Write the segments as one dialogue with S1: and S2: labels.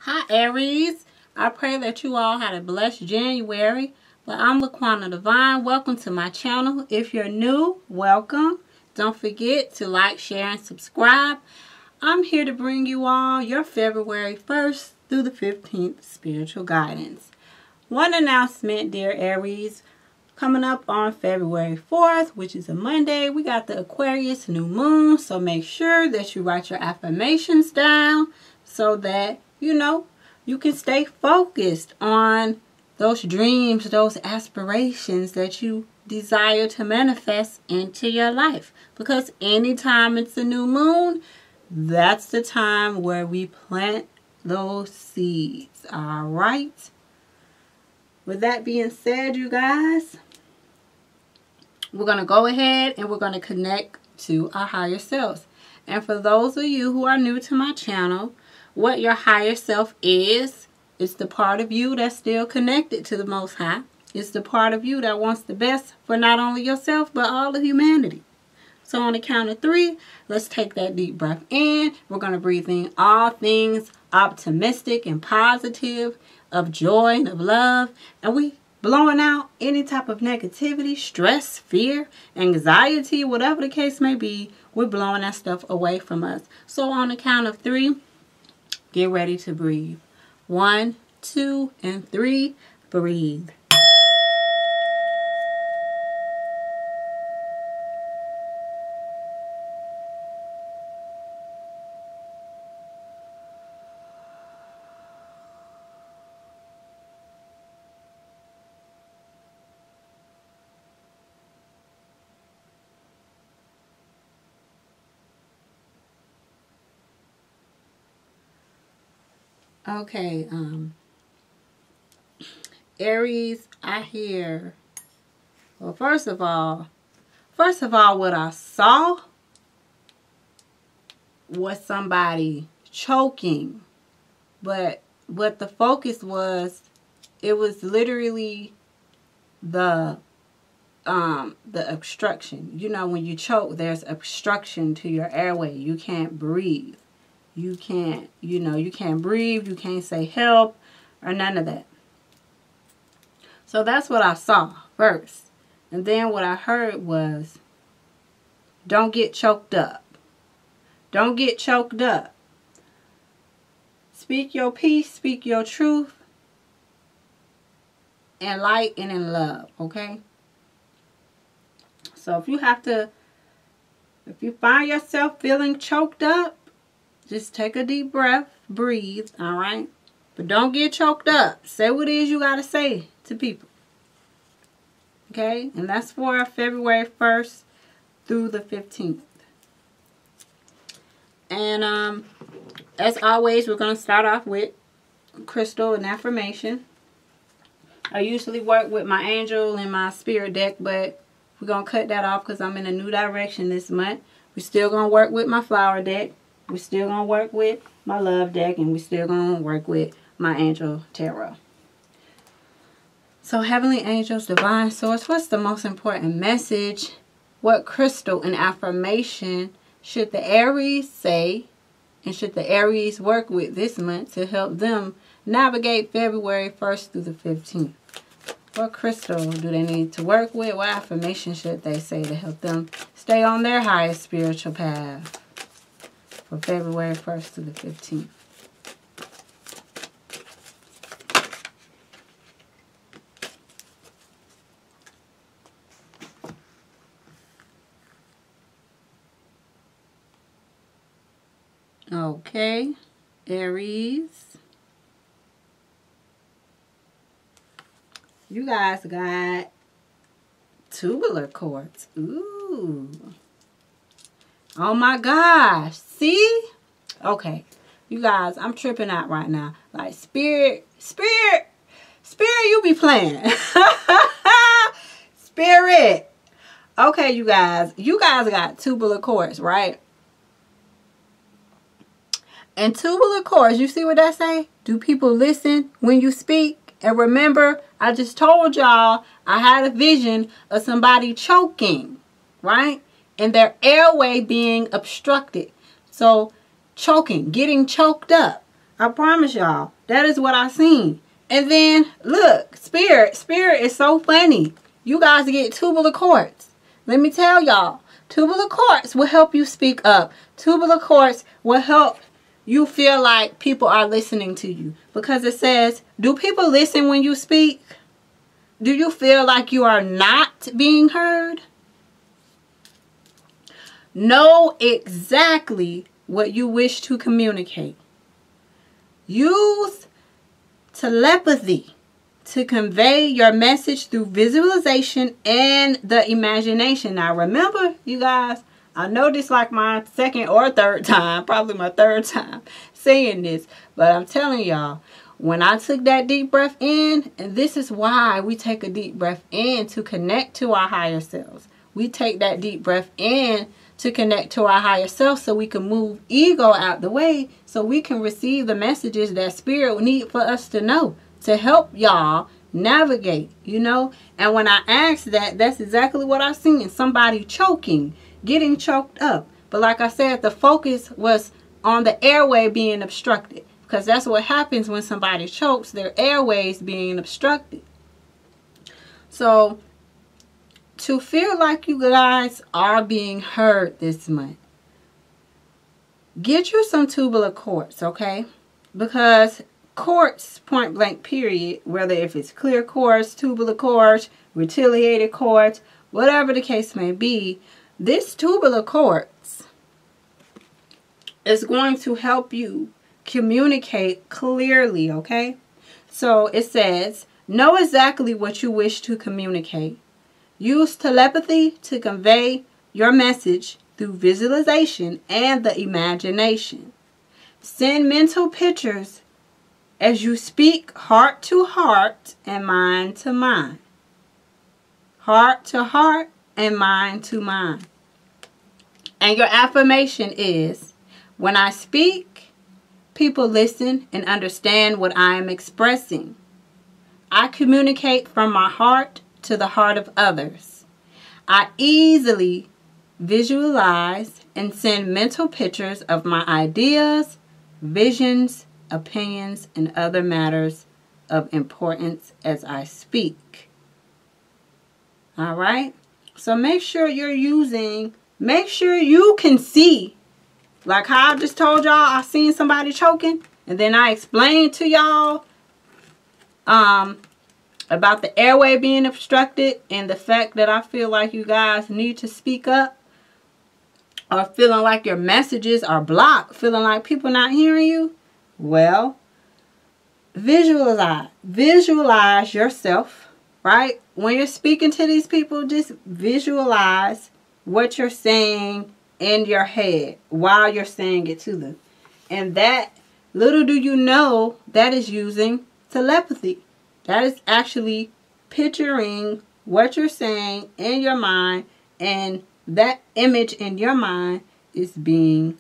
S1: Hi Aries, I pray that you all had a blessed January. But I'm LaQuana Divine. Welcome to my channel. If you're new, welcome. Don't forget to like, share, and subscribe. I'm here to bring you all your February 1st through the 15th spiritual guidance. One announcement, dear Aries. Coming up on February 4th, which is a Monday, we got the Aquarius new moon. So make sure that you write your affirmations down so that, you can stay focused on those dreams, those aspirations that you desire to manifest into your life. Because anytime it's a new moon, that's the time where we plant those seeds. All right. With that being said, you guys, we're going to go ahead and we're going to connect to our higher selves. And for those of you who are new to my channel, what your higher self is, it's the part of you that's still connected to the Most High. It's the part of you that wants the best for not only yourself, but all of humanity. So on the count of 3, let's take that deep breath in. We're going to breathe in all things optimistic and positive, of joy and of love. And we blowing out any type of negativity, stress, fear, anxiety, whatever the case may be. We're blowing that stuff away from us. So on the count of 3, get ready to breathe. 1, 2, and 3. Breathe. Okay, Aries, I hear, well, first of all, what I saw was somebody choking, but what the focus was, it was literally the obstruction. You know, when you choke, there's obstruction to your airway. You can't breathe. You can't, you can't breathe. You can't say help or none of that. So that's what I saw first. And then what I heard was, don't get choked up. Don't get choked up. Speak your peace, speak your truth, in light and in love, okay? So if you find yourself feeling choked up, just take a deep breath, breathe, all right? But don't get choked up. Say what it is you got to say to people. Okay? And that's for February 1st through the 15th. And as always, we're going to start off with crystal and affirmation. I usually work with my angel and my spirit deck, but we're going to cut that off because I'm in a new direction this month. We're still going to work with my flower deck. We're still going to work with my love deck, and we're still going to work with my angel tarot. So heavenly angels, divine source, what's the most important message? What crystal and affirmation should the Aries say and should the Aries work with this month to help them navigate February 1st through the 15th? What crystal do they need to work with? What affirmation should they say to help them stay on their highest spiritual path for February 1st through the 15th? Okay, Aries. You guys got tubular quartz. Ooh. Oh my gosh. See? Okay. You guys, I'm tripping out right now. Like spirit, you be playing. Spirit. Okay, you guys got tubular quartz, right? And tubular quartz, you see what that say? Do people listen when you speak? And remember, I just told y'all I had a vision of somebody choking, right? And their airway being obstructed. So choking, getting choked up. I promise y'all. That is what I seen. And then, look, Spirit is so funny. You guys get tubular quartz. Let me tell y'all, tubular quartz will help you speak up. Tubular quartz will help you feel like people are listening to you. Because it says, do people listen when you speak? Do you feel like you are not being heard? Know exactly what you wish to communicate. Use telepathy to convey your message through visualization and the imagination. Now remember, you guys, I know this like my second or third time, probably my third time saying this, but I'm telling y'all, when I took that deep breath in, and this is why we take a deep breath in to connect to our higher selves. We take that deep breath in to connect to our higher self so we can move ego out the way so we can receive the messages that Spirit will need for us to know to help y'all navigate, you know. And when I asked that, that's exactly what I seen. Somebody choking, getting choked up. But like I said, the focus was on the airway being obstructed, because that's what happens when somebody chokes, their airways being obstructed. So to feel like you guys are being heard this month, get you some tubular quartz, okay? Because quartz, point blank period, whether if it's clear quartz, tubular quartz, retilated quartz, whatever the case may be, this tubular quartz is going to help you communicate clearly, okay? So it says, know exactly what you wish to communicate. Use telepathy to convey your message through visualization and the imagination. Send mental pictures as you speak, heart to heart and mind to mind. Heart to heart and mind to mind. And your affirmation is, when I speak, people listen and understand what I am expressing. I communicate from my heart to the heart of others. I easily visualize and send mental pictures of my ideas, visions, opinions, and other matters of importance as I speak. All right? So make sure you're using, make sure you can see. Like how I just told y'all, I seen somebody choking, and then I explained to y'all about the airway being obstructed and the fact that I feel like you guys need to speak up, or feeling like your messages are blocked, feeling like people not hearing you. Well, visualize yourself, right? When you're speaking to these people, just visualize what you're saying in your head while you're saying it to them. And that, little do you know, that is using telepathy. That is actually picturing what you're saying in your mind, and that image in your mind is being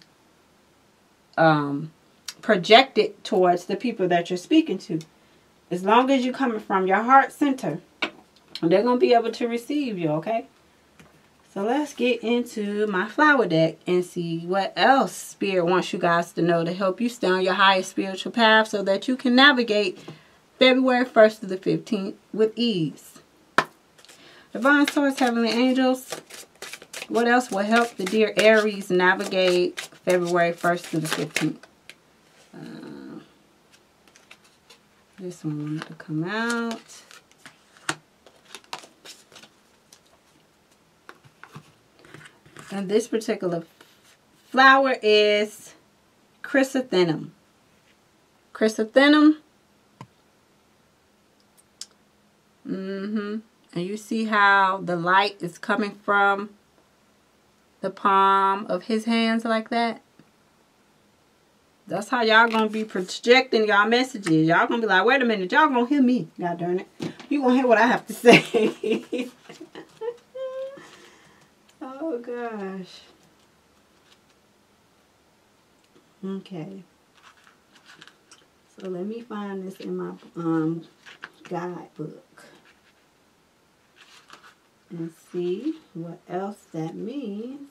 S1: projected towards the people that you're speaking to. As long as you're coming from your heart center, they're going to be able to receive you, okay? So let's get into my flower deck and see what else Spirit wants you guys to know to help you stay on your highest spiritual path so that you can navigate February 1st to the 15th with ease. Divine Source, Heavenly Angels, what else will help the dear Aries navigate February 1st to the 15th? This one wanted to come out. And this particular flower is chrysanthemum. Chrysanthemum. And you see how the light is coming from the palm of his hands like that? That's how y'all gonna be projecting y'all messages. Y'all gonna be like, wait a minute, y'all gonna hear me. God darn it. You gonna hear what I have to say. Oh gosh. Okay. So let me find this in my guidebook and see what else that means.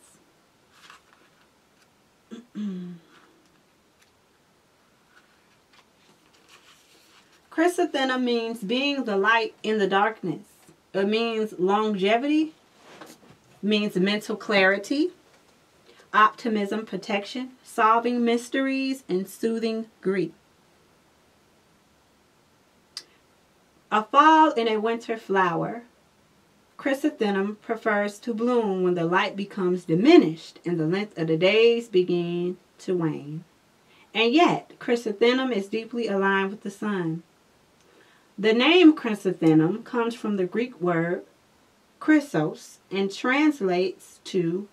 S1: Chrysanthemum means being the light in the darkness. It means longevity, means mental clarity, optimism, protection, solving mysteries, and soothing grief. A fall and a winter flower, chrysanthemum prefers to bloom when the light becomes diminished and the length of the days begin to wane. And yet, chrysanthemum is deeply aligned with the sun. The name chrysanthemum comes from the Greek word chrysos and translates to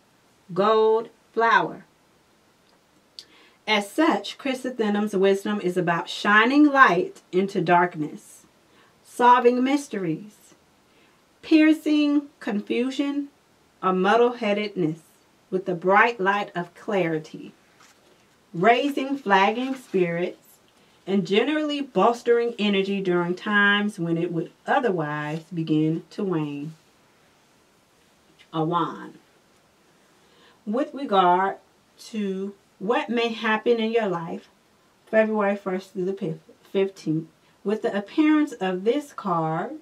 S1: gold flower. As such, chrysanthemum's wisdom is about shining light into darkness, solving mysteries, piercing confusion or muddle-headedness with the bright light of clarity, raising flagging spirits, and generally bolstering energy during times when it would otherwise begin to wane. A wand. With regard to what may happen in your life, February 1st through the 15th, with the appearance of this card,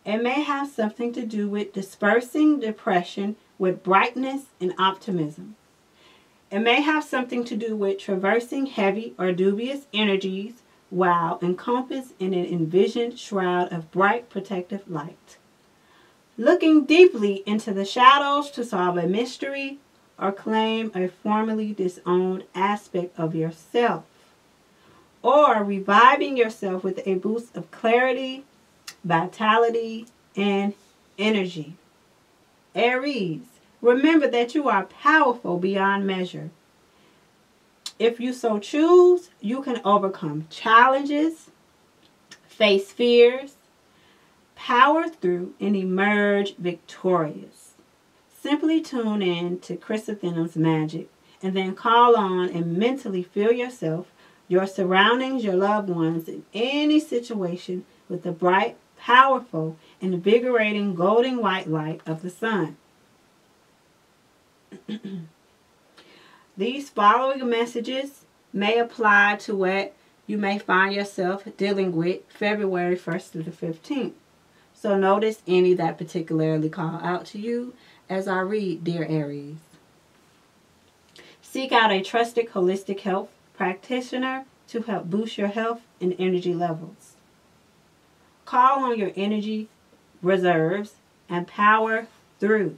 S1: it may have something to do with dispersing depression with brightness and optimism. It may have something to do with traversing heavy or dubious energies while encompassed in an envisioned shroud of bright protective light. Looking deeply into the shadows to solve a mystery or claim a formerly disowned aspect of yourself. Or reviving yourself with a boost of clarity, vitality, and energy. Aries, remember that you are powerful beyond measure. If you so choose, you can overcome challenges, face fears, power through, and emerge victorious. Simply tune in to chrysanthemum's magic and then call on and mentally fill yourself, your surroundings, your loved ones, in any situation with the bright, powerful, invigorating golden white light of the sun. These following messages may apply to what you may find yourself dealing with February 1st to the 15th. So notice any that particularly call out to you as I read, dear Aries. Seek out a trusted holistic health practitioner to help boost your health and energy levels. Call on your energy reserves and power through.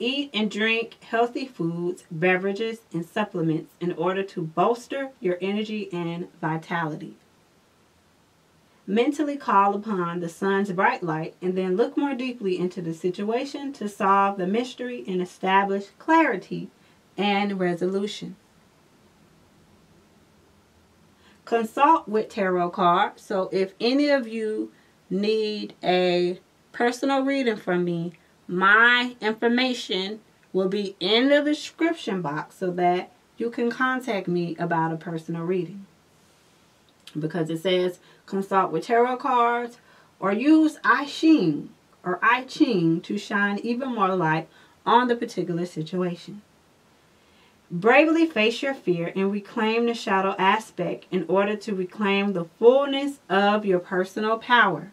S1: Eat and drink healthy foods, beverages, and supplements in order to bolster your energy and vitality. Mentally call upon the sun's bright light and then look more deeply into the situation to solve the mystery and establish clarity and resolution. Consult with tarot cards. So if any of you need a personal reading from me, my information will be in the description box so that you can contact me about a personal reading. Because it says consult with tarot cards or use I Ching to shine even more light on the particular situation. Bravely face your fear and reclaim the shadow aspect in order to reclaim the fullness of your personal power.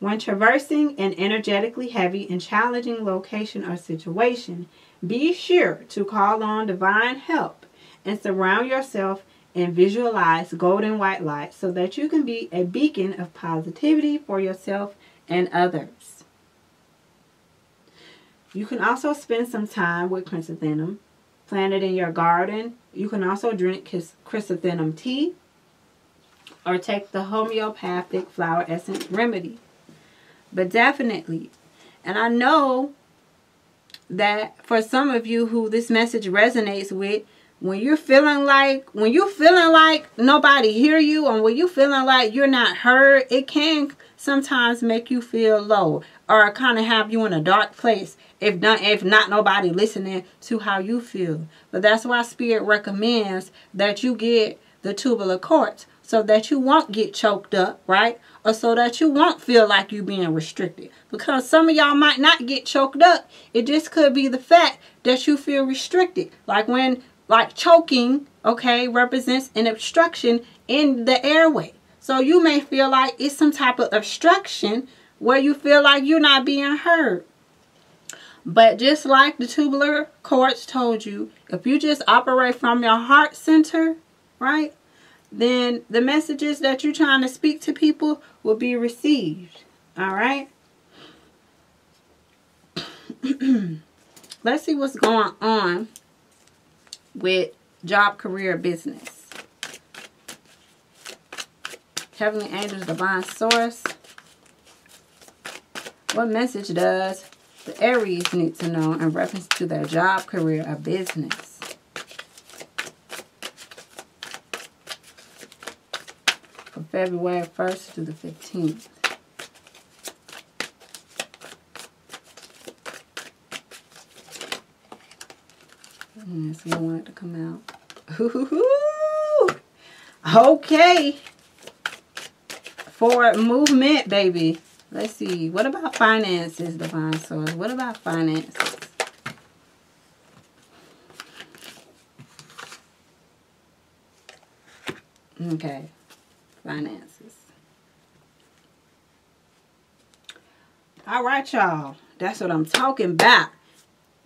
S1: When traversing an energetically heavy and challenging location or situation, be sure to call on divine help and surround yourself and visualize golden white light so that you can be a beacon of positivity for yourself and others. You can also spend some time with chrysanthemum. Plant it in your garden. You can also drink chrysanthemum tea or take the homeopathic flower essence remedy. But definitely, and I know that for some of you who this message resonates with, when you're feeling like nobody hear you, and when you're feeling like you're not heard, it can sometimes make you feel low or kind of have you in a dark place if not nobody listening to how you feel. But that's why Spirit recommends that you get the tubular quartz so that you won't get choked up, right? Or so that you won't feel like you're being restricted. Because some of y'all might not get choked up. It just could be the fact that you feel restricted. Like choking, okay, represents an obstruction in the airway. So you may feel like it's some type of obstruction where you feel like you're not being heard. But just like the tubular quartz told you, if you just operate from your heart center, right, then the messages that you're trying to speak to people will be received. All right. Let's see what's going on with job, career, business. Heavenly angels, divine source. What message does the Aries need to know in reference to their job, career, or business? From February 1st through the 15th. That's what I wanted to come out. Ooh, okay. Forward movement, baby. Let's see. What about finances, divine source? What about finances? Okay. Finances. All right, y'all. That's what I'm talking about.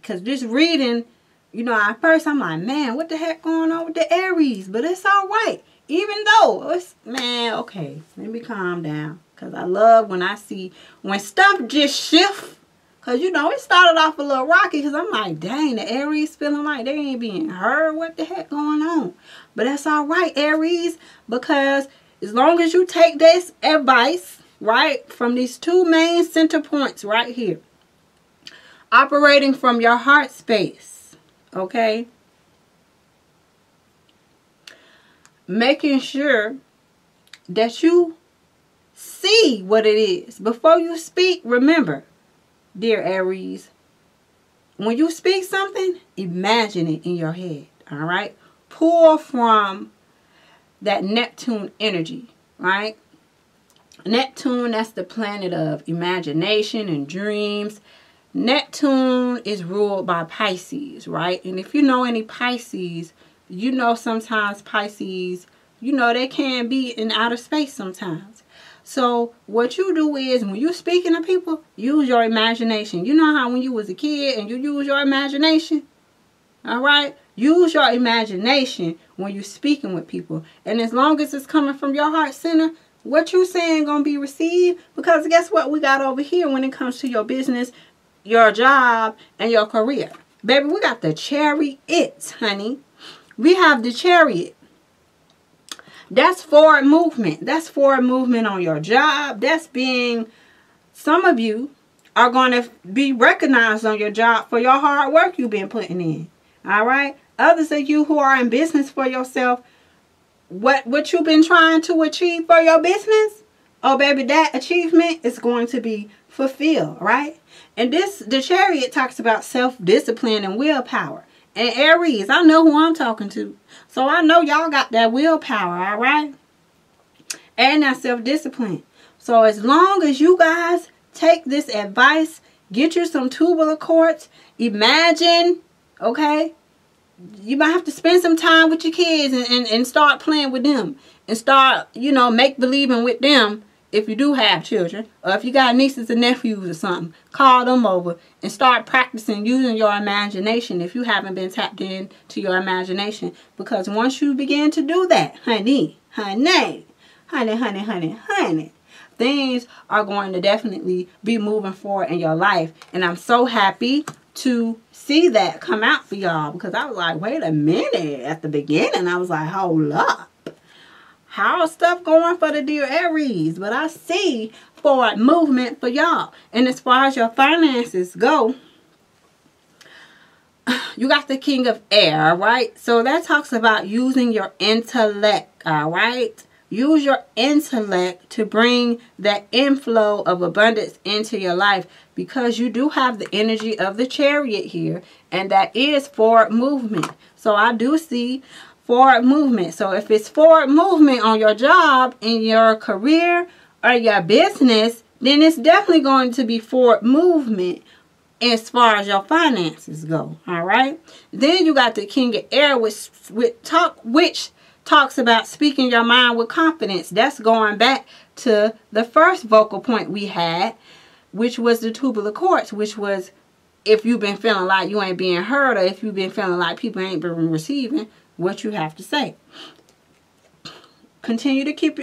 S1: Because this reading, you know, at first I'm like, man, what the heck going on with the Aries? But it's all right. Even though it's, man, okay, let me calm down. Because I love when I see, when stuff just shifts. Because, you know, it started off a little rocky. Because I'm like, dang, the Aries feeling like they ain't being heard. What the heck going on? But that's all right, Aries. Because as long as you take this advice, right, from these two main center points right here. Operating from your heart space. Okay? Making sure that you see what it is. Before you speak, remember, dear Aries, when you speak something, imagine it in your head. All right? Pull from that Neptune energy, right? Neptune, that's the planet of imagination and dreams. Neptune is ruled by Pisces, right? And if you know any Pisces, you know sometimes Pisces, you know, they can be in outer space sometimes. So what you do is when you're speaking to people, use your imagination. You know how when you was a kid and you use your imagination? All right? Use your imagination when you're speaking with people. And as long as it's coming from your heart center, what you saying going to be received. Because guess what we got over here when it comes to your business, your job, and your career. Baby, we got the Chariot, honey. We have the Chariot. That's forward movement. That's forward movement on your job. That's being, some of you are going to be recognized on your job for your hard work you've been putting in. All right? Others of you who are in business for yourself, what you've been trying to achieve for your business, oh baby, that achievement is going to be fulfilled, right? And the Chariot talks about self-discipline and willpower. And Aries, I know who I'm talking to. So I know y'all got that willpower, all right? And that self-discipline. So as long as you guys take this advice, get you some tubular quartz, imagine, okay? You might have to spend some time with your kids and start playing with them. And start, you know, make-believing with them if you do have children. Or if you got nieces and nephews or something, call them over and start practicing using your imagination if you haven't been tapped into your imagination. Because once you begin to do that, honey, things are going to definitely be moving forward in your life. And I'm so happy to see that come out for y'all, because I was like, wait a minute. At the beginning, I was like, hold up. How's stuff going for the dear Aries? But I see forward movement for y'all. And as far as your finances go, you got the King of Air, right? So that talks about using your intellect, all right? Use your intellect to bring that inflow of abundance into your life, because you do have the energy of the Chariot here, and that is forward movement. So I do see forward movement. So if it's forward movement on your job, in your career, or your business, then it's definitely going to be forward movement as far as your finances go. All right. Then you got the King of Air, which talks about speaking your mind with confidence. That's going back to the first vocal point we had, which was the tubular cords, which was if you've been feeling like you ain't being heard, or if you've been feeling like people ain't been receiving what you have to say. Continue to keep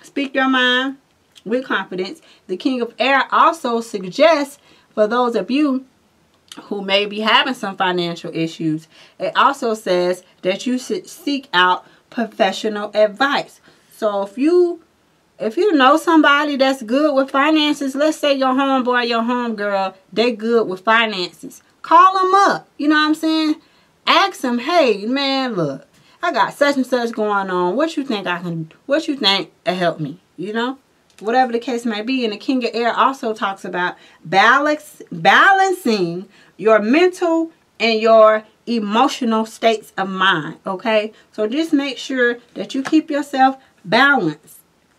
S1: speak your mind with confidence. The King of Air also suggests for those of you who may be having some financial issues, it also says that you should seek out professional advice. So if you know somebody that's good with finances, let's say your homeboy, your homegirl, they good with finances, call them up. You know what I'm saying? Ask them, hey man, look, I got such and such going on. What you think what you think will help me? You know? Whatever the case may be. And the King of Air also talks about balancing your mental and your emotional states of mind. Okay? So just make sure that you keep yourself balanced.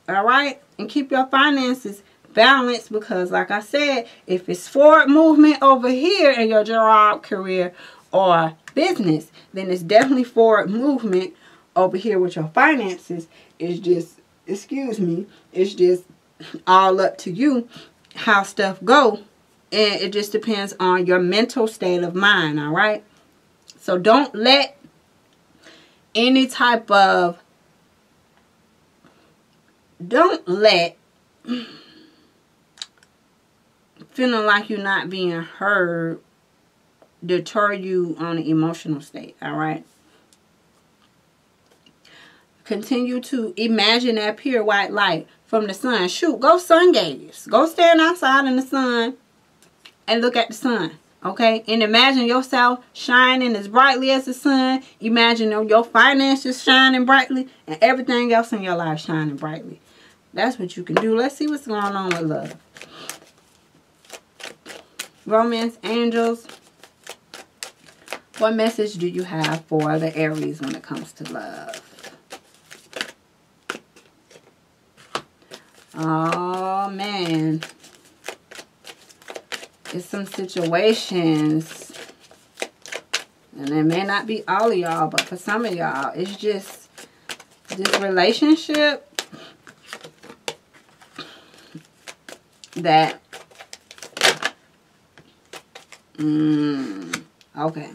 S1: Alright? And keep your finances balanced, because like I said, if it's forward movement over here in your job, career, or business, then it's definitely forward movement over here with your finances. It's just, excuse me, it's just all up to you how stuff go, and it just depends on your mental state of mind. All right, so don't let any type of feeling like you're not being heard deter you on an emotional state. All right, continue to imagine that pure white light from the sun. Shoot, go sun gaze. Go stand outside in the sun and look at the sun. Okay? And imagine yourself shining as brightly as the sun. Imagine your finances shining brightly and everything else in your life shining brightly. That's what you can do. Let's see what's going on with love. Romance, angels. What message do you have for the Aries when it comes to love? Oh, man. It's some situations, and it may not be all of y'all, but for some of y'all, it's just this relationship that, okay.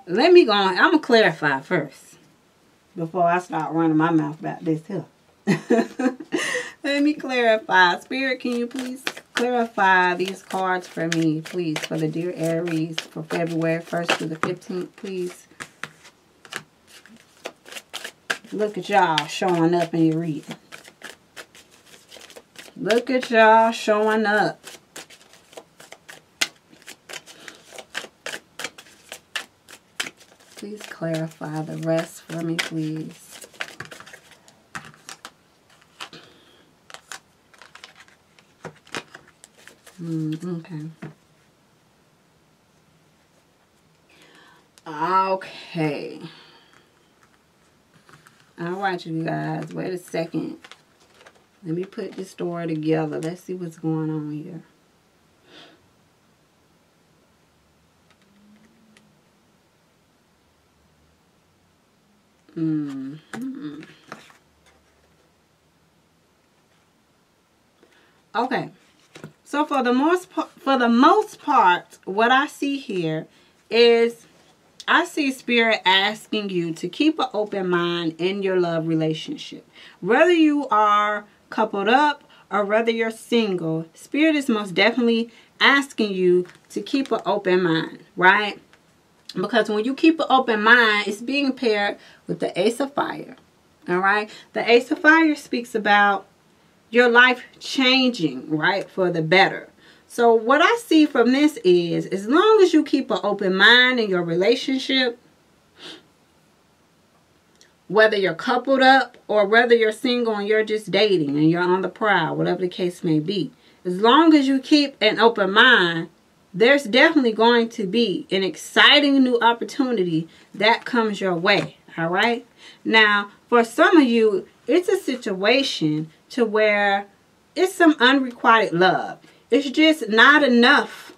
S1: Let me go on. I'm going to clarify first before I start running my mouth about this here. Let me clarify. Spirit, can you please clarify these cards for me, please, for the dear Aries for February 1st to the 15th, please. Look at y'all showing up in your reading. Look at y'all showing up. Please clarify the rest for me, please. Okay. Okay. Alright, you guys. Wait a second. Let me put this story together. Let's see what's going on here. Okay. So for the most part, what I see here is I see Spirit asking you to keep an open mind in your love relationship. Whether you are coupled up or whether you're single, Spirit is most definitely asking you to keep an open mind, right? Because when you keep an open mind, it's being paired with the Ace of Fire, all right? The Ace of Fire speaks about your life changing, right, for the better. So what I see from this is, as long as you keep an open mind in your relationship, whether you're coupled up or whether you're single and you're just dating and you're on the prowl, whatever the case may be, as long as you keep an open mind, there's definitely going to be an exciting new opportunity that comes your way, all right? Now, for some of you, it's a situation to where it's some unrequited love. It's just not enough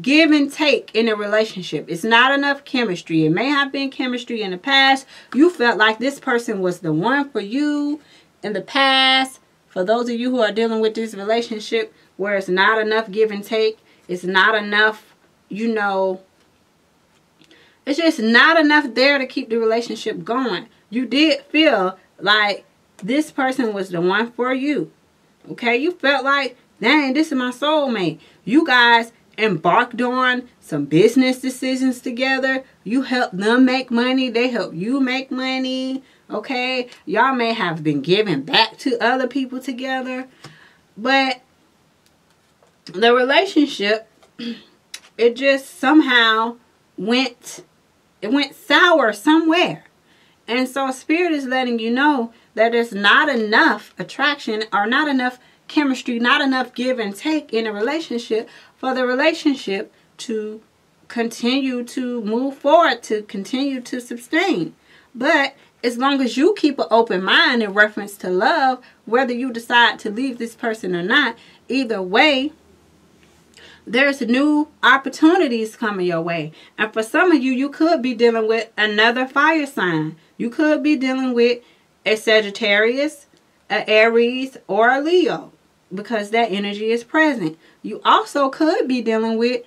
S1: give and take in a relationship. It's not enough chemistry. It may have been chemistry in the past. You felt like this person was the one for you in the past. For those of you who are dealing with this relationship where it's not enough give and take, it's not enough, you know, it's just not enough there to keep the relationship going. You did feel like this person was the one for you. Okay, you felt like, dang, this is my soulmate. You guys embarked on some business decisions together. You helped them make money. They helped you make money. Okay, y'all may have been giving back to other people together. But the relationship, it just somehow went sour somewhere. And so Spirit is letting you know that there's not enough attraction or not enough chemistry, not enough give and take in a relationship for the relationship to continue to move forward, to continue to sustain. But as long as you keep an open mind in reference to love, whether you decide to leave this person or not, either way, there's new opportunities coming your way. And for some of you, you could be dealing with another fire sign. You could be dealing with a Sagittarius, an Aries, or a Leo, because that energy is present. You also could be dealing with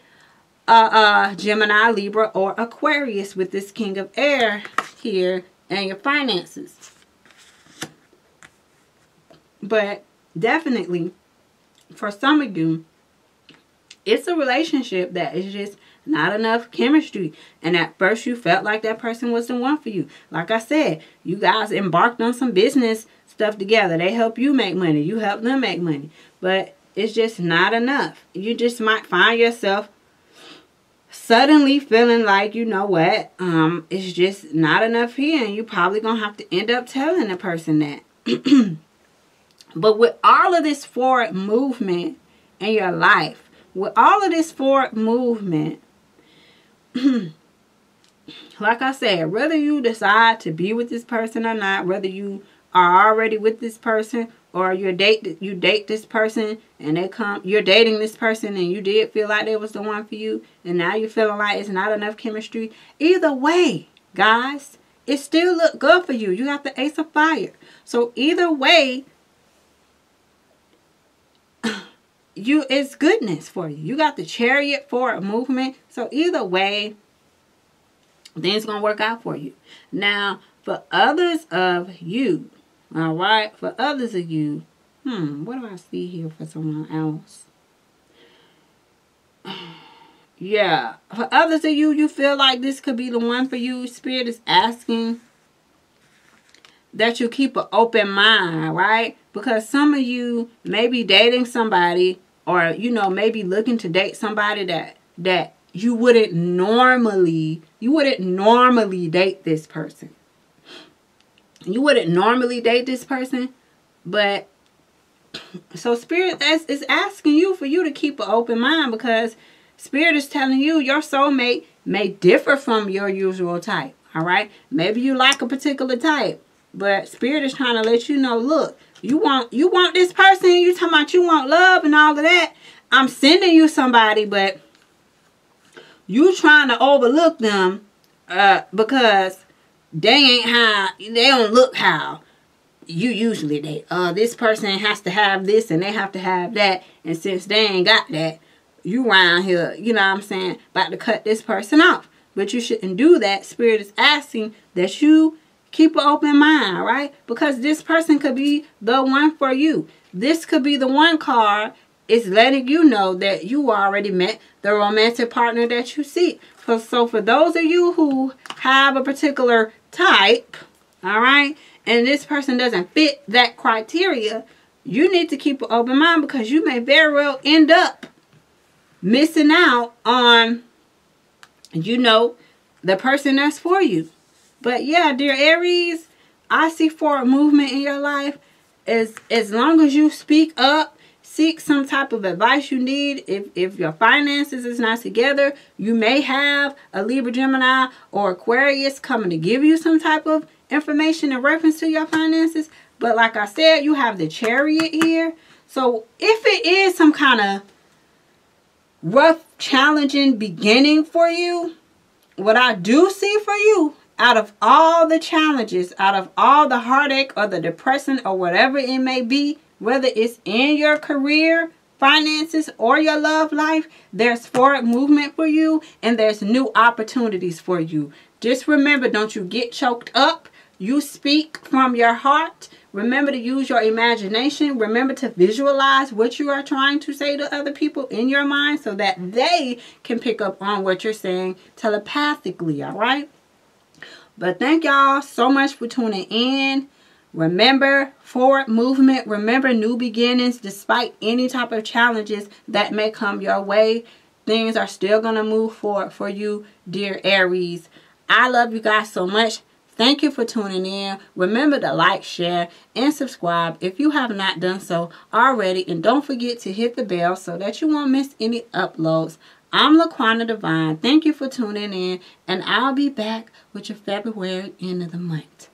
S1: a Gemini, Libra, or Aquarius with this King of Air here and your finances. But definitely, for some of you, it's a relationship that is just not enough chemistry. And at first you felt like that person was the one for you. Like I said, you guys embarked on some business stuff together. They help you make money. You help them make money. But it's just not enough. You just might find yourself suddenly feeling like, you know what, it's just not enough here. And you're probably going to have to end up telling the person that. But with all of this forward movement in your life, with all of this forward movement, like I said, whether you decide to be with this person or not, whether you are already with this person or you date this person and you're dating this person and you did feel like they was the one for you and now you're feeling like it's not enough chemistry. Either way, guys, it still look good for you. You got the Ace of Fire. So either way, it's goodness for you. You got the Chariot forward movement. So either way, things gonna work out for you. Now, for others of you, all right, for others of you, what do I see here for someone else? Yeah, for others of you, you feel like this could be the one for you. Spirit is asking that you keep an open mind, right? Because some of you may be dating somebody, or you know, maybe looking to date somebody that you wouldn't normally date this person. You wouldn't normally date this person, but so Spirit is asking you for you to keep an open mind, because Spirit is telling you your soulmate may differ from your usual type. All right, maybe you like a particular type, but Spirit is trying to let you know, look, you want this person, you talking about you want love and all of that. I'm sending you somebody, but you trying to overlook them because they don't look how you usually date. This person has to have this and they have to have that, and since they ain't got that, you around here, you know what I'm saying, about to cut this person off. But you shouldn't do that. Spirit is asking that you keep an open mind, right? Because this person could be the one for you. This could be the one card. It's letting you know that you already met the romantic partner that you seek. So for those of you who have a particular type, all right, and this person doesn't fit that criteria, you need to keep an open mind, because you may very well end up missing out on, you know, the person that's for you. But yeah, dear Aries, I see forward movement in your life. As long as you speak up, seek some type of advice you need. If your finances is not together, you may have a Libra, Gemini, or Aquarius coming to give you some type of information in reference to your finances. But like I said, you have the Chariot here. So if it is some kind of rough, challenging beginning for you, what I do see for you, out of all the challenges, out of all the heartache or the depression or whatever it may be, whether it's in your career, finances, or your love life, there's forward movement for you and there's new opportunities for you. Just remember, don't you get choked up. You speak from your heart. Remember to use your imagination. Remember to visualize what you are trying to say to other people in your mind so that they can pick up on what you're saying telepathically, all right? But thank y'all so much for tuning in. Remember forward movement. Remember new beginnings. Despite any type of challenges that may come your way, things are still going to move forward for you, dear Aries. I love you guys so much. Thank you for tuning in. Remember to like, share, and subscribe if you have not done so already. And don't forget to hit the bell so that you won't miss any uploads. I'm Laquana Divine. Thank you for tuning in. And I'll be back with your February end of the month.